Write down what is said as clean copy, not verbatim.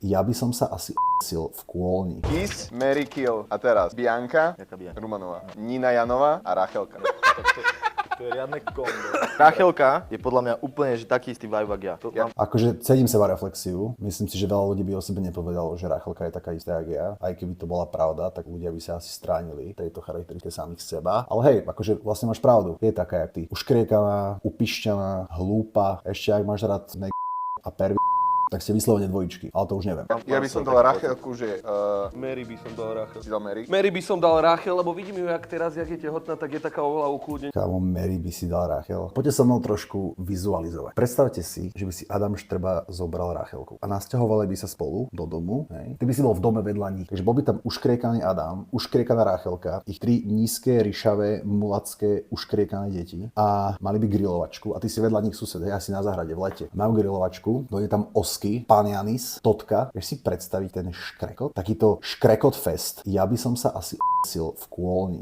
Ja by som sa asi sil v kôlni. Kiss, Mary Kill. A teraz Bianka, Jaká Bianka? Rumanová, Nina Janová a Rachelka. To je riadne kombo. Rachelka je podľa mňa úplne že taký istý vibe, jak ja. To mám... Akože cením seba reflexiu. Myslím si, že veľa ľudí by o sebe nepovedalo, že Rachelka je taká istá, jak ja. Aj keby to bola pravda, tak ľudia by sa asi stránili tejto charakteristike samých seba. Ale hej, akože vlastne máš pravdu. Je taká, jak ty. Uškriekaná, upišťaná, hlúpa. Ešte ak máš rád a pervy, tak ste vyslovene dvojičky, ale to už neviem. Ja by som dal Rachelku, že... Mary by som dal Rachel. Si dal Mary? Mary by som dal Rachel, lebo vidím ju, jak teraz, jak je tehotná, tak je taká oveľa ukludne. Kámo, Mary by si dal Rachel. Poďte so mnou trošku vizualizovať. Predstavte si, že by si Adam Štrba zobral Rachelku a nasťahovali by sa spolu do domu. Hej. Ty by si bol v dome vedľa nich. Takže bol by tam uškriekaný Adam, uškriekaná Rachelka, ich 3 nízke, ryšavé, mulacké, uškriekané deti a mali by grilovačku a ty si vedľa nich sused, hej, asi na záhrade v lete. Majú grilovačku, dojde tam pán Janis, Totka. Vieš si predstaviť ten škrekot? Takýto škrekot fest. Ja by som sa asi sil v kôlni.